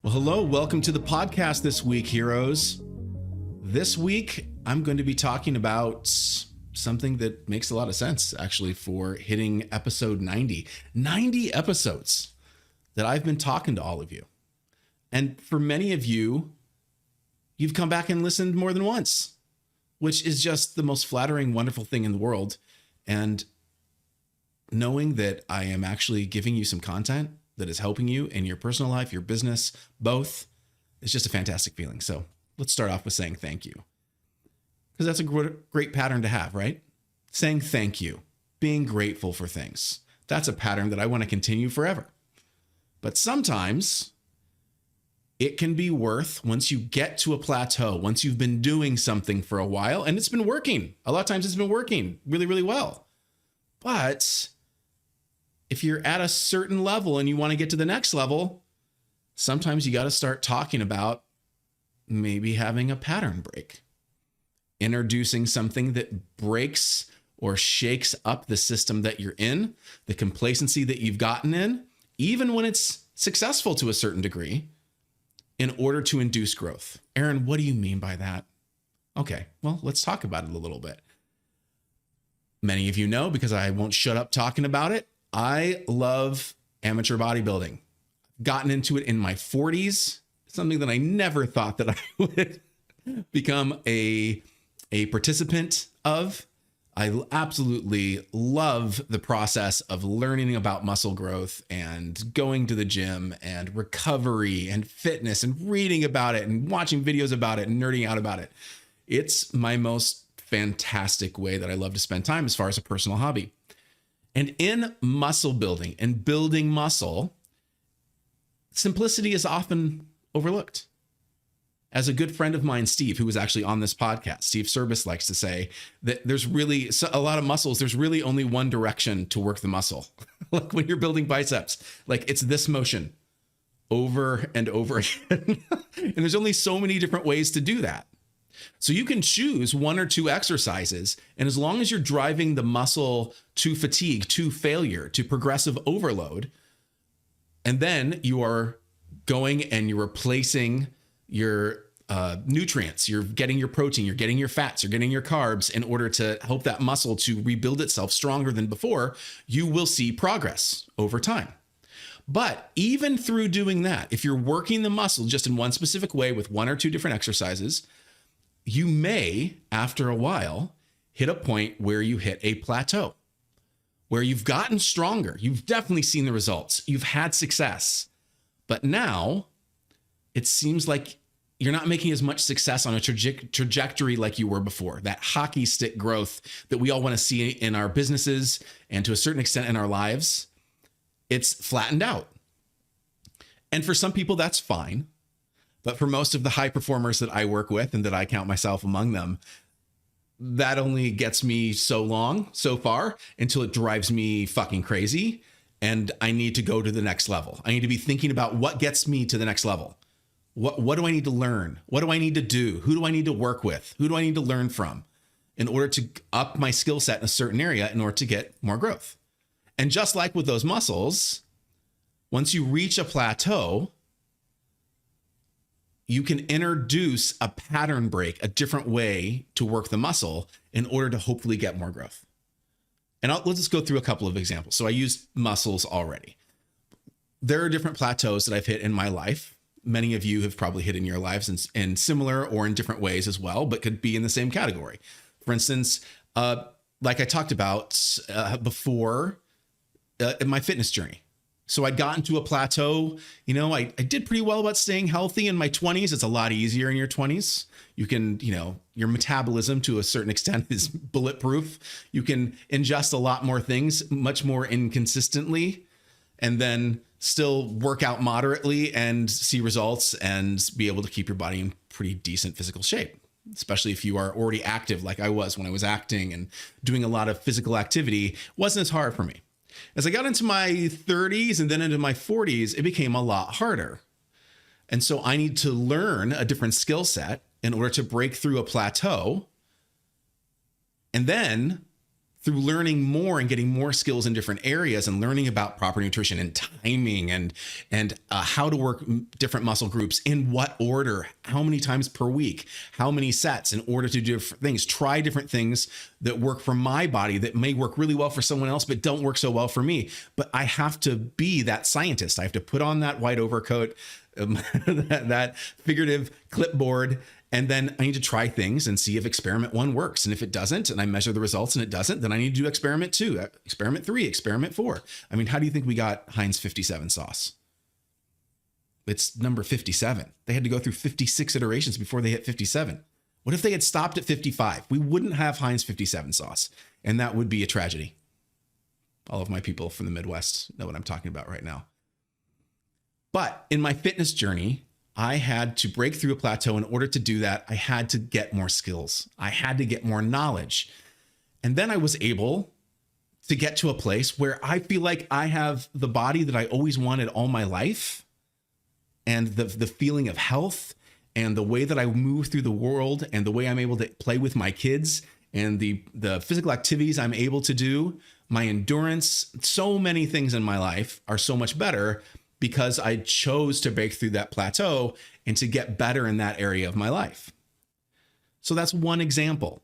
Well, hello, welcome to the podcast this week, heroes. This week, I'm going to be talking about something that makes a lot of sense, actually, for hitting episode 90. 90 episodes that I've been talking to all of you. And for many of you, you've come back and listened more than once, which is just the most flattering, wonderful thing in the world. And knowing that I am actually giving you some content that is helping you in your personal life, your business, both, is just a fantastic feeling. So let's start off with saying thank you, because that's a great pattern to have, right? Saying thank you, being grateful for things. That's a pattern that I want to continue forever. But sometimes it can be worth, once you get to a plateau, once you've been doing something for a while, and it's been working. A lot of times it's been working really, really well. But if you're at a certain level and you want to get to the next level, sometimes you got to start talking about maybe having a pattern break, introducing something that breaks or shakes up the system that you're in, the complacency that you've gotten in, even when it's successful to a certain degree, in order to induce growth. Aaron, what do you mean by that? Okay, well, let's talk about it a little bit. Many of you know, because I won't shut up talking about it, I love amateur bodybuilding. Gotten into it in my 40s, something that I never thought that I would become a participant of. I absolutely love the process of learning about muscle growth and going to the gym and recovery and fitness and reading about it and watching videos about it and nerding out about it. It's my most fantastic way that I love to spend time as far as a personal hobby. And in muscle building and building muscle, simplicity is often overlooked. As a good friend of mine, Steve, who was actually on this podcast, Steve Service, likes to say that there's really a lot of muscles. There's really only one direction to work the muscle. Like when you're building biceps, like it's this motion over and over again. And there's only so many different ways to do that. So you can choose one or two exercises, and as long as you're driving the muscle to fatigue, to failure, to progressive overload, and then you are going and you're replacing your nutrients, you're getting your protein, you're getting your fats, you're getting your carbs in order to help that muscle to rebuild itself stronger than before, you will see progress over time. But even through doing that, if you're working the muscle just in one specific way with one or two different exercises, you may, after a while, hit a point where you hit a plateau, where you've gotten stronger. You've definitely seen the results. You've had success. But now it seems like you're not making as much success on a trajectory like you were before. That hockey stick growth that we all want to see in our businesses and to a certain extent in our lives, it's flattened out. And for some people, that's fine. But for most of the high performers that I work with, and that I count myself among them, that only gets me so far until it drives me fucking crazy. And I need to go to the next level. I need to be thinking about what gets me to the next level. What do I need to learn? What do I need to do? Who do I need to work with? Who do I need to learn from in order to up my skill set in a certain area in order to get more growth? And just like with those muscles, once you reach a plateau, you can introduce a pattern break, a different way to work the muscle in order to hopefully get more growth. And let's just go through a couple of examples. So I used muscles already. There are different plateaus that I've hit in my life. Many of you have probably hit in your lives in similar or in different ways as well, but could be in the same category. For instance, like I talked about before in my fitness journey. So I'd gotten to a plateau. I did pretty well about staying healthy in my 20s. It's a lot easier in your 20s. You can, your metabolism to a certain extent is bulletproof. You can ingest a lot more things much more inconsistently, and then still work out moderately and see results and be able to keep your body in pretty decent physical shape, especially if you are already active like I was when I was acting and doing a lot of physical activity. Wasn't as hard for me. As I got into my 30s and then into my 40s, it became a lot harder. And so I need to learn a different skill set in order to break through a plateau. And then through learning more and getting more skills in different areas and learning about proper nutrition and timing and how to work different muscle groups, in what order, how many times per week, how many sets, in order to do different things, try different things that work for my body that may work really well for someone else, but don't work so well for me. But I have to be that scientist. I have to put on that white overcoat, that figurative clipboard, and then I need to try things and see if experiment 1 works. And if it doesn't, and I measure the results and it doesn't, then I need to do experiment 2, experiment 3, experiment 4. I mean, how do you think we got Heinz 57 sauce? It's number 57. They had to go through 56 iterations before they hit 57. What if they had stopped at 55? We wouldn't have Heinz 57 sauce, and that would be a tragedy. All of my people from the Midwest know what I'm talking about right now. But in my fitness journey, I had to break through a plateau. In order to do that, I had to get more skills. I had to get more knowledge. And then I was able to get to a place where I feel like I have the body that I always wanted all my life, and the feeling of health, and the way that I move through the world, and the way I'm able to play with my kids, and the physical activities I'm able to do, my endurance, so many things in my life are so much better because I chose to break through that plateau and to get better in that area of my life. So that's one example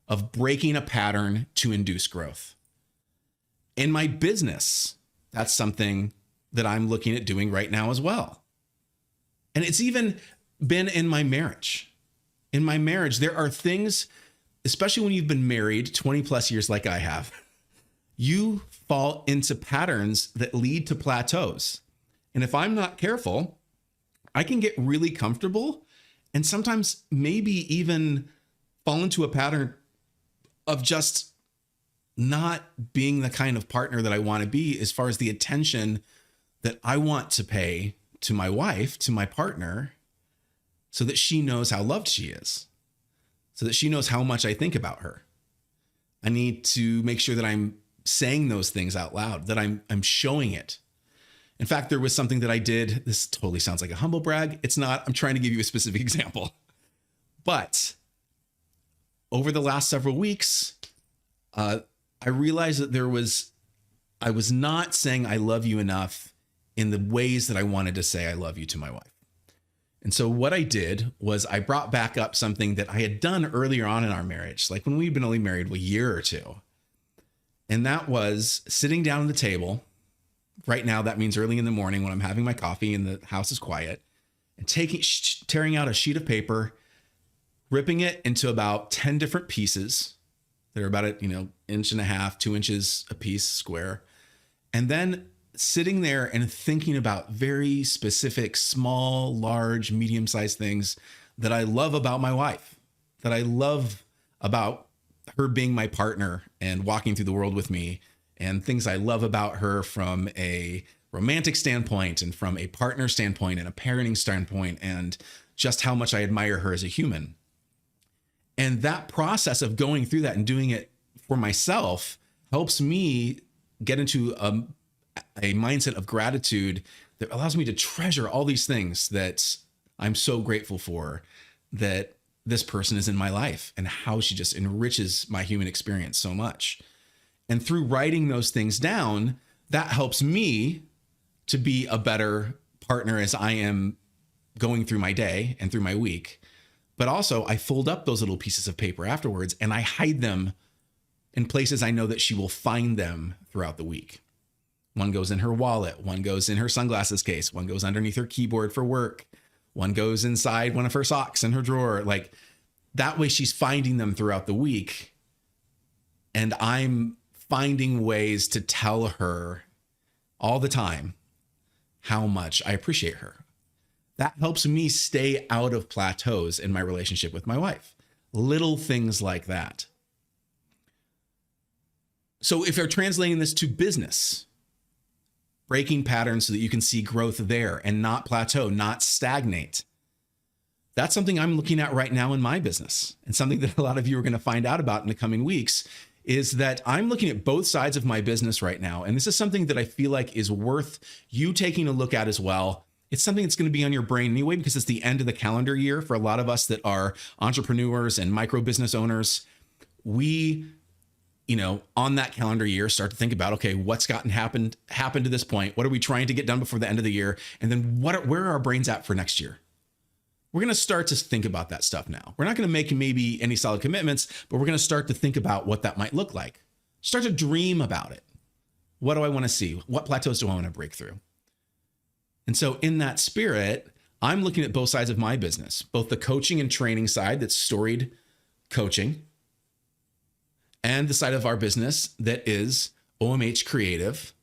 of breaking a pattern to induce growth. In my business, that's something that I'm looking at doing right now as well. And it's even been in my marriage. In my marriage, there are things, especially when you've been married 20 plus years like I have, you fall into patterns that lead to plateaus. And if I'm not careful, I can get really comfortable and sometimes maybe even fall into a pattern of just not being the kind of partner that I want to be, as far as the attention that I want to pay to my wife, to my partner, so that she knows how loved she is, so that she knows how much I think about her. I need to make sure that I'm saying those things out loud, that I'm showing it. In fact, there was something that I did. This totally sounds like a humble brag. It's not. I'm trying to give you a specific example. But over the last several weeks, I realized that I was not saying I love you enough in the ways that I wanted to say I love you to my wife. And so what I did was I brought back up something that I had done earlier on in our marriage, like when we'd been only married a year or two. And that was sitting down at the table. Right now, that means early in the morning when I'm having my coffee and the house is quiet, and tearing out a sheet of paper, ripping it into about 10 different pieces that are about an inch and a half, 2 inches a piece square. And then sitting there and thinking about very specific, small, large, medium-sized things that I love about my wife, that I love about her being my partner and walking through the world with me, and things I love about her from a romantic standpoint and from a partner standpoint and a parenting standpoint, and just how much I admire her as a human. And that process of going through that and doing it for myself helps me get into a mindset of gratitude that allows me to treasure all these things that I'm so grateful for, that this person is in my life and how she just enriches my human experience so much. And through writing those things down, that helps me to be a better partner as I am going through my day and through my week. But also, I fold up those little pieces of paper afterwards and I hide them in places I know that she will find them throughout the week. One goes in her wallet, one goes in her sunglasses case, one goes underneath her keyboard for work, one goes inside one of her socks in her drawer. Like that way she's finding them throughout the week. And I'm finding ways to tell her all the time how much I appreciate her. That helps me stay out of plateaus in my relationship with my wife. Little things like that. So if you're translating this to business, breaking patterns so that you can see growth there and not plateau, not stagnate. That's something I'm looking at right now in my business, and something that a lot of you are going to find out about in the coming weeks is that I'm looking at both sides of my business right now. And this is something that I feel like is worth you taking a look at as well. It's something that's going to be on your brain anyway, because it's the end of the calendar year for a lot of us that are entrepreneurs and micro business owners. We on that calendar year, start to think about, okay, what's happened to this point? What are we trying to get done before the end of the year? And then where are our brains at for next year? We're going to start to think about that stuff now. We're not going to make maybe any solid commitments, but we're going to start to think about what that might look like. Start to dream about it. What do I want to see? What plateaus do I want to break through? And so in that spirit, I'm looking at both sides of my business, both the coaching and training side, that's storied coaching, and the side of our business that is OMH Creative,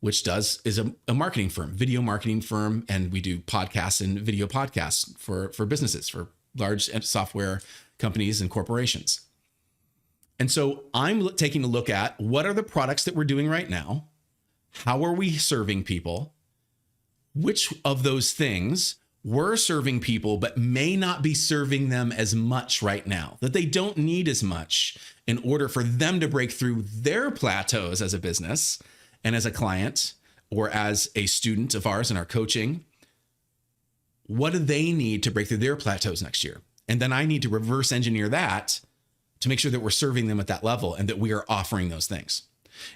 which is a marketing firm, video marketing firm. And we do podcasts and video podcasts for businesses, for large software companies and corporations. And so I'm taking a look at what are the products that we're doing right now? How are we serving people? Which of those things we're serving people, but may not be serving them as much right now, that they don't need as much in order for them to break through their plateaus as a business and as a client or as a student of ours in our coaching. What do they need to break through their plateaus next year? And then I need to reverse engineer that to make sure that we're serving them at that level and that we are offering those things.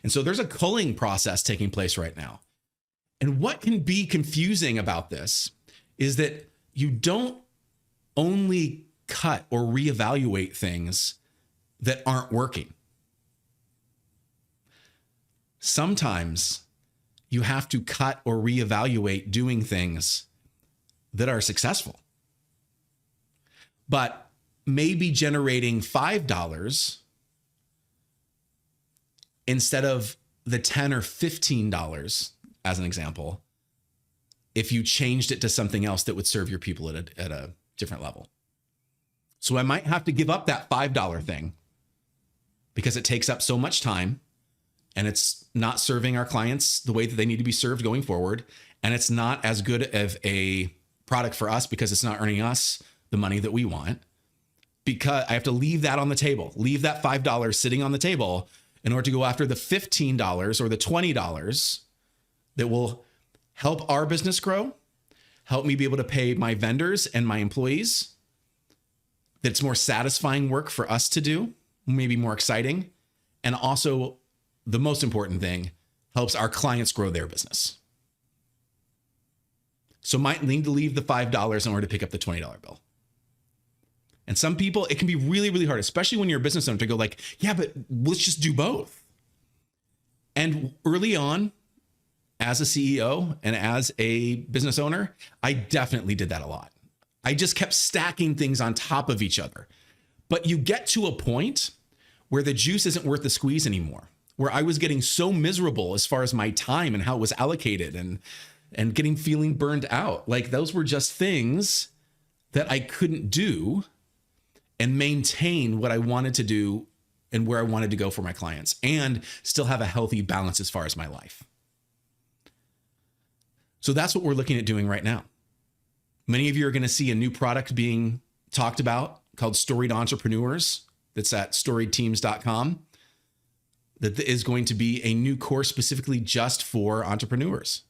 And so there's a culling process taking place right now. And what can be confusing about this is that you don't only cut or reevaluate things that aren't working. Sometimes you have to cut or reevaluate doing things that are successful, but maybe generating $5 instead of the $10 or $15, as an example, if you changed it to something else that would serve your people at a different level. So I might have to give up that $5 thing because it takes up so much time and it's not serving our clients the way that they need to be served going forward. And it's not as good of a product for us because it's not earning us the money that we want. Because I have to leave that on the table, leave that $5 sitting on the table in order to go after the $15 or the $20 that will help our business grow, help me be able to pay my vendors and my employees. That's more satisfying work for us to do, maybe more exciting. And also, the most important thing, helps our clients grow their business. So might need to leave the $5 in order to pick up the $20 bill. And some people, it can be really, really hard, especially when you're a business owner, to go like, yeah, but let's just do both. And early on, as a CEO and as a business owner, I definitely did that a lot. I just kept stacking things on top of each other. But you get to a point where the juice isn't worth the squeeze anymore, where I was getting so miserable as far as my time and how it was allocated and feeling burned out. Like those were just things that I couldn't do and maintain what I wanted to do and where I wanted to go for my clients and still have a healthy balance as far as my life. So that's what we're looking at doing right now. Many of you are going to see a new product being talked about called Storied Entrepreneurs. That's at storiedteams.com. That is going to be a new course specifically just for entrepreneurs.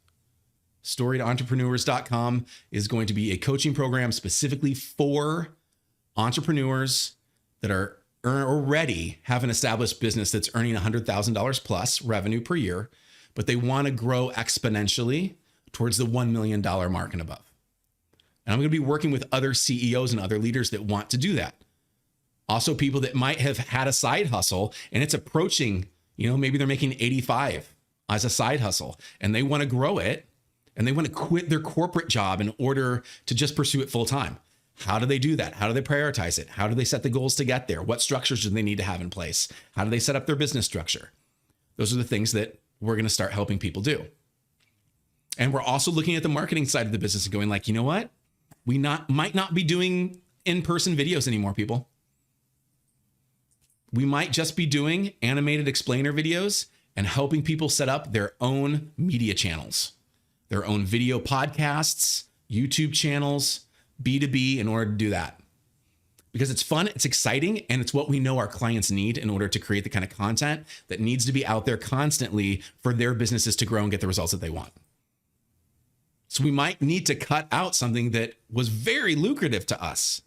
StoriedEntrepreneurs.com is going to be a coaching program specifically for entrepreneurs that are already have an established business that's earning $100,000 plus revenue per year, but they want to grow exponentially towards the $1 million mark and above. And I'm going to be working with other CEOs and other leaders that want to do that. Also, people that might have had a side hustle and it's approaching, maybe they're making 85 as a side hustle and they want to grow it and they want to quit their corporate job in order to just pursue it full time. How do they do that? How do they prioritize it? How do they set the goals to get there? What structures do they need to have in place? How do they set up their business structure? Those are the things that we're going to start helping people do. And we're also looking at the marketing side of the business and going like, you know what? We might not be doing in-person videos anymore, people. We might just be doing animated explainer videos and helping people set up their own media channels, their own video podcasts, YouTube channels, B2B in order to do that. Because it's fun, it's exciting, and it's what we know our clients need in order to create the kind of content that needs to be out there constantly for their businesses to grow and get the results that they want. So we might need to cut out something that was very lucrative to us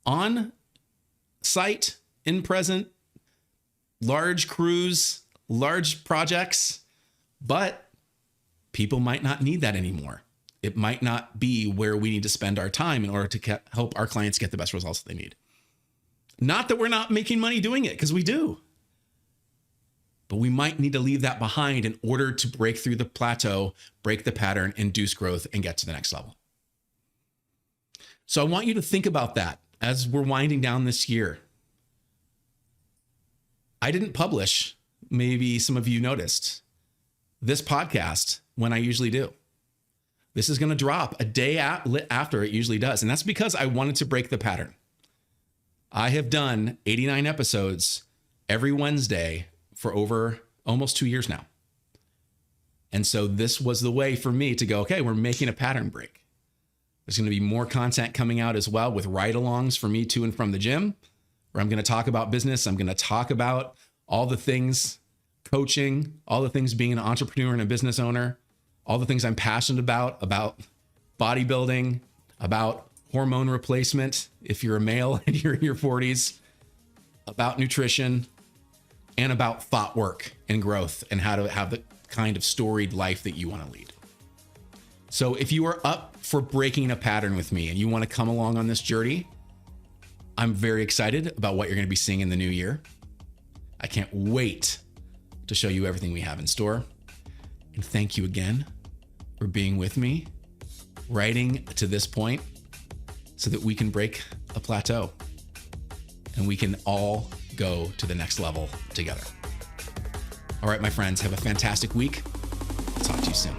on site, in present, large crews, large projects, but people might not need that anymore. It might not be where we need to spend our time in order to help our clients get the best results that they need. Not that we're not making money doing it, because we do. But we might need to leave that behind in order to break through the plateau, break the pattern, induce growth, and get to the next level. So I want you to think about that as we're winding down this year. I didn't publish, maybe some of you noticed, this podcast when I usually do. This is going to drop a day after it usually does. And that's because I wanted to break the pattern. I have done 89 episodes every Wednesday for over almost 2 years now. And so this was the way for me to go, okay, we're making a pattern break. There's going to be more content coming out as well with ride-alongs for me to and from the gym, where I'm going to talk about business. I'm going to talk about all the things, coaching, all the things being an entrepreneur and a business owner, all the things I'm passionate about bodybuilding, about hormone replacement if you're a male and you're in your 40s, about nutrition, and about thought work and growth and how to have the kind of storied life that you want to lead. So if you are up for breaking a pattern with me and you want to come along on this journey, I'm very excited about what you're going to be seeing in the new year. I can't wait to show you everything we have in store. And thank you again for being with me, writing to this point so that we can break a plateau and we can all go to the next level together. All right, my friends, have a fantastic week. I'll talk to you soon.